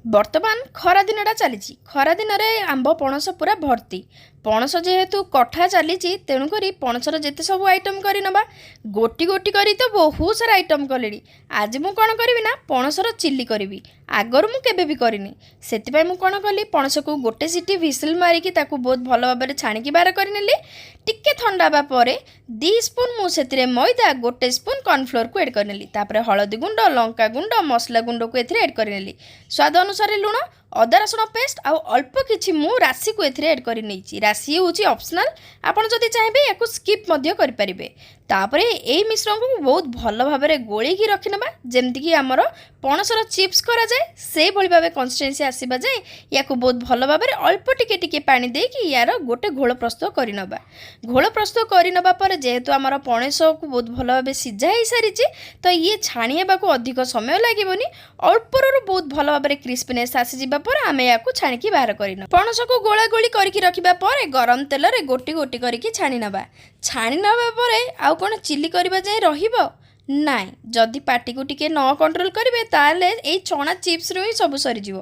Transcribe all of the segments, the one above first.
ବର୍ତ୍ତମାନ ଖରା ଦିନଟା ଚାଲିଛି। ଖରା ଦିନରେ ଆମ୍ବ ପଣସ ପୁରା ଭର୍ତ୍ତି। ପଣସ ଯେହେତୁ କଠା ଚାଲିଛି ତେଣୁକରି ପଣସର ଯେତେ ସବୁ ଆଇଟମ୍ କରି ନେବା। ଗୋଟି ଗୋଟି କରି ତ ବହୁତ ସାରା ଆଇଟମ୍ କଲିଣି। ଆଜି ମୁଁ କ'ଣ କରିବି ନା ପଣସର ଚିଲ୍ଲି କରିବି। ଆଗରୁ ମୁଁ କେବେ ବି କରିନି। ସେଥିପାଇଁ ମୁଁ କ'ଣ କଲି, ପଣସକୁ ଗୋଟେ ସିଟି ଭିସିଲ୍ ମାରିକି ତାକୁ ବହୁତ ଭଲ ଭାବରେ ଛାଣିକି ବାହାର କରିନେଲି। ଟିକେ ଥଣ୍ଡା ହେବା ପରେ 2 ସ୍ପୁନ୍ ମୁଁ ସେଥିରେ ମଇଦା, 1 ସ୍ପୁନ୍ କର୍ଣ୍ଣଫ୍ଲୋରକୁ ଏଡ଼୍ କରିନେଲି। ତାପରେ ହଳଦୀ ଗୁଣ୍ଡ, ଲଙ୍କା ଗୁଣ୍ଡ, ମସଲା ଗୁଣ୍ଡକୁ ଏଥିରେ ଏଡ଼୍ କରିନେଲି। ସ୍ୱାଦ ଅନୁସାରେ ଲୁଣ, ଅଦା ରସୁଣ ପେଷ୍ଟ ଆଉ ଅଳ୍ପ କିଛି ମୁଁ ରାଶିକୁ ଏଥିରେ ଏଡ଼୍ କରି ନେଇଛି। ରାଶି ହେଉଛି ଅପସନାଲ୍, ଆପଣ ଯଦି ଚାହିଁବେ ୟାକୁ ସ୍କିପ୍ ମଧ୍ୟ କରିପାରିବେ। ତାପରେ ଏଇ ମିଶ୍ରଣକୁ ବହୁତ ଭଲ ଭାବରେ ଗୋଳେଇକି ରଖିନେବା, ଯେମିତିକି ଆମର ପଣସର ଚିପ୍ସ କରାଯାଏ ସେଇଭଳି ଭାବେ କନସିଷ୍ଟେନ୍ସି ଆସିବା ଯାଏ ୟାକୁ ବହୁତ ଭଲ ଭାବରେ ଅଳ୍ପ ଟିକେ ଟିକେ ପାଣି ଦେଇକି ୟାର ଗୋଟେ ଘୋଳ ପ୍ରସ୍ତୁତ କରିନେବା। ଘୋଳ ପ୍ରସ୍ତୁତ କରିନେବା ପରେ ଯେହେତୁ ଆମର ପଣସକୁ ବହୁତ ଭଲ ଭାବେ ସିଝା ହେଇସାରିଛି ତ ଇଏ ଛାଣି ହେବାକୁ ଅଧିକ ସମୟ ଲାଗିବନି। ଅଳ୍ପରୁ ବହୁତ ଭଲ ଭାବରେ କ୍ରିସ୍ପିନେସ୍ ଆସିଯିବା ପରେ ଆମେ ୟାକୁ ଛାଣିକି ବାହାର କରିନେବା। ପଣସକୁ ଗୋଳା ଗୋଳି କରିକି ରଖିବା ପରେ ଗରମ ତେଲରେ ଗୋଟି ଗୋଟି କରିକି ଛାଣି ନେବା। ଛାଣି ନେବା ପରେ ଆଉ କ'ଣ ଚିଲ୍ଲି କରିବା ଯାଏ ରହିବ? ନାଇଁ, ଯଦି ପାଟିକୁ ଟିକେ ନ କଣ୍ଟ୍ରୋଲ୍ କରିବେ ତାହେଲେ ଏଇ ଚଣା ଚିପ୍ସରୁ ହିଁ ସବୁ ସରିଯିବ।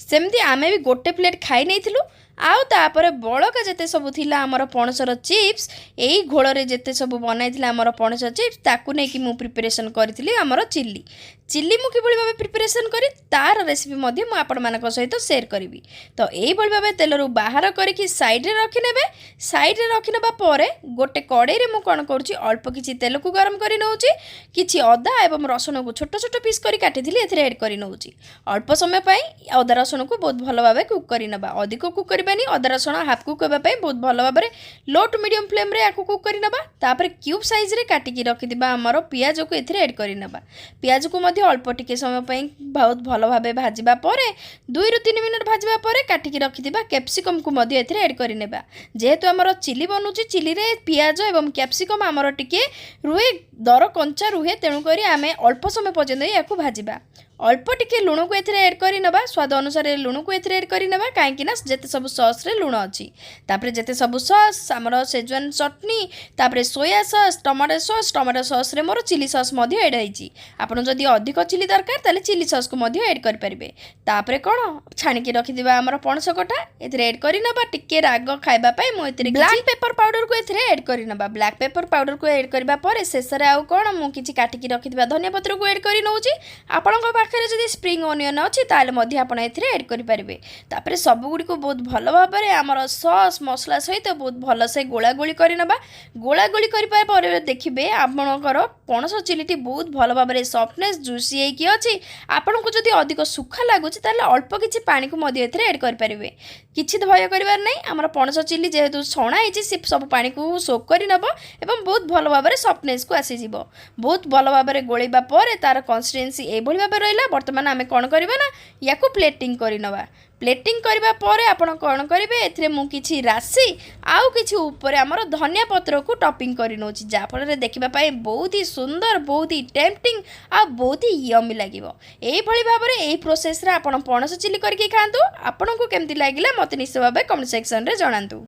ସେମିତି ଆମେ ବି ଗୋଟେ ପ୍ଲେଟ୍ ଖାଇ ନେଇଥିଲୁ। ଆଉ ତାପରେ ବଳକା ଯେତେ ସବୁ ଥିଲା ଆମର ପଣସର ଚିପ୍ସ, ଏଇ ଘୋଳରେ ଯେତେ ସବୁ ବନାଇଥିଲା ଆମର ପଣସ ଚିପ୍ସ ତାକୁ ନେଇକି ମୁଁ ପ୍ରିପାରେସନ୍ କରିଥିଲି ଆମର ଚିଲ୍ଲି। ଚିଲ୍ଲି ମୁଁ କିଭଳି ଭାବେ ପ୍ରିପାରେସନ୍ କରି ତାର ରେସିପି ମଧ୍ୟ ମୁଁ ଆପଣମାନଙ୍କ ସହିତ ସେୟାର କରିବି। ତ ଏଇଭଳି ଭାବେ ତେଲରୁ ବାହାର କରିକି ସାଇଡ଼୍ରେ ରଖିନେବେ। ସାଇଡ଼୍ରେ ରଖିନେବା ପରେ ଗୋଟେ କଡ଼େଇରେ ମୁଁ କ'ଣ କରୁଛି, ଅଳ୍ପ କିଛି ତେଲକୁ ଗରମ କରି ନେଉଛି। କିଛି ଅଦା ଏବଂ ରସୁଣକୁ ଛୋଟ ଛୋଟ ପିସ୍ କରି କାଟିଥିଲି ଏଥିରେ ଏଡ଼୍ କରି ନେଉଛି। ଅଳ୍ପ ସମୟ ପାଇଁ ଅଦା ରସୁଣକୁ ବହୁତ ଭଲ ଭାବେ କୁକ୍ କରିନେବା। ଅଧିକ କୁକ୍ କରିବାନି, ଅଦା ରସୁଣ ହାଫ୍ କୁକ୍ ହେବା ପାଇଁ ବହୁତ ଭଲ ଭାବରେ ଲୋ ଟୁ ମିଡ଼ିୟମ୍ ଫ୍ଲେମ୍ରେ ୟାକୁ କୁକ୍ କରିନେବା। ତାପରେ କ୍ୟୁବ୍ ସାଇଜ୍ରେ କାଟିକି ରଖିଥିବା ଆମର ପିଆଜକୁ ଏଥିରେ ଏଡ଼୍ କରିନେବା। ପିଆଜକୁ ମଧ୍ୟ ଅଳ୍ପ ଟିକେ ସମୟ ପାଇଁ ବହୁତ ଭଲ ଭାବେ ଭାଜିବା ପରେ 2 ରୁ 3 ମିନିଟ୍ ଭାଜିବା ପରେ କାଟିକି ରଖିଥିବା କ୍ୟାପ୍ସିକମ୍କୁ ମଧ୍ୟ ଏଥିରେ ଏଡ଼୍ କରିନେବା। ଯେହେତୁ ଆମର ଚିଲ୍ଲି ବନୁଛି, ଚିଲ୍ଲିରେ ପିଆଜ ଏବଂ କ୍ୟାପ୍ସିକମ୍ ଆମର ଟିକେ ଦର କଞ୍ଚା ରୁହେ, ତେଣୁକରି ଆମେ ଅଳ୍ପ ସମୟ ପର୍ଯ୍ୟନ୍ତ ୟାକୁ ଭାଜିବା। ଅଳ୍ପ ଟିକେ ଲୁଣକୁ ଏଥିରେ ଏଡ଼୍ କରିନେବା। ସ୍ୱାଦ ଅନୁସାରେ ଲୁଣକୁ ଏଥିରେ ଏଡ଼୍ କରିନେବା, କାହିଁକିନା ଯେତେ ସବୁ ସସ୍ରେ ଲୁଣ ଅଛି। ତାପରେ ଯେତେ ସବୁ ସସ୍ ଆମର ସେଜୱାନ୍ ଚଟନି, ତାପରେ ସୋୟା ସସ୍, ଟମାଟୋ ସସ୍ରେ ମୋର ଚିଲି ସସ୍ ମଧ୍ୟ ଏଡ଼୍ ହେଇଛି। ଆପଣ ଯଦି ଅଧିକ ଚିଲି ଦରକାର ତାହେଲେ ଚିଲି ସସ୍କୁ ମଧ୍ୟ ଏଡ଼୍ କରିପାରିବେ। ତାପରେ କ'ଣ, ଛାଣିକି ରଖିଥିବା ଆମର ପଣସ କଟା ଏଥିରେ ଏଡ଼୍ କରିନେବା। ଟିକେ ରାଗ ଖାଇବା ପାଇଁ ମୁଁ ଏଥିରେ ବ୍ଲାକ୍ ପେପର ପାଉଡ଼ରକୁ ଏଥିରେ ଏଡ଼୍ କରିନେବା। ବ୍ଲାକ୍ ପେପର ପାଉଡ଼ରକୁ ଏଡ଼୍ କରିବା ପରେ ଶେଷରେ ଆଉ କ'ଣ, ମୁଁ କିଛି କାଟିକି ରଖିଥିବା ଧନିଆ ପତ୍ରକୁ ଏଡ଼୍ କରି ନେଉଛି। ଆପଣଙ୍କ ପାଖରେ ଯଦି ସ୍ପ୍ରିଙ୍ଗ ଅନିଅନ୍ ଅଛି ତାହେଲେ ମଧ୍ୟ ଆପଣ ଏଥିରେ ଏଡ଼୍ କରିପାରିବେ। ତାପରେ ସବୁଗୁଡ଼ିକୁ ବହୁତ ଭଲ ଭାବରେ ଆମର ସସ୍ ମସଲା ସହିତ ବହୁତ ଭଲସେ ଗୋଳାଗୋଳି କରିନେବା। ଗୋଳାଗୋଳି କରିବା ପରେ ଦେଖିବେ ଆପଣଙ୍କର ପଣସ ଚିଲିଟି ବହୁତ ଭଲ ଭାବରେ ସଫ୍ଟନେସ୍ ଜୁସି ହେଇକି ଅଛି। ଆପଣଙ୍କୁ ଯଦି ଅଧିକ ସୁଖା ଲାଗୁଛି ତାହେଲେ ଅଳ୍ପ କିଛି ପାଣିକୁ ମଧ୍ୟ ଏଥିରେ ଏଡ଼୍ କରିପାରିବେ। କିଛି ଭୟ କରିବାର ନାହିଁ, ଆମର ପଣସ ଚିଲି ଯେହେତୁ ଛଣା ହେଇଛି ସେ ସବୁ ପାଣିକୁ ସୋକ୍ କରିନେବ ଏବଂ ବହୁତ ଭଲ ଭାବରେ ସଫ୍ଟନେସ୍କୁ ଆସିଯିବ। ବହୁତ ଭଲ ଭାବରେ ଗୋଳେଇବା ପରେ ତାର କନସିଷ୍ଟେନ୍ସି ଏଇଭଳି ଭାବରେ ରହିଲା। ବର୍ତ୍ତମାନ ଆମେ କ'ଣ କରିବା ନା ୟାକୁ ପ୍ଲେଟିଂ କରିନେବା। ପ୍ଲେଟିଂ କରିବା ପରେ ଆପଣ କ'ଣ କରିବେ, ଏଥିରେ ମୁଁ କିଛି ରାଶି ଆଉ କିଛି ଉପରେ ଆମର ଧନିଆ ପତ୍ରକୁ ଟପିଂ କରି ନେଉଛି, ଯାହାଫଳରେ ଦେଖିବା ପାଇଁ ବହୁତ ହି ସୁନ୍ଦର, ବହୁତ ହି ଟେମ୍ପଟିଂ ଆଉ ବହୁତ ହି ୟମି ଲାଗିବ। ଏଇଭଳି ଭାବରେ ଏଇ ପ୍ରୋସେସ୍ରେ ଆପଣ ପଣସ ଚିଲି କରିକି ଖାଆନ୍ତୁ। ଆପଣଙ୍କୁ କେମିତି ଲାଗିଲା ମୋତେ ନିଶ୍ଚିତ ଭାବେ କମେଣ୍ଟ ସେକ୍ସନରେ ଜଣାନ୍ତୁ।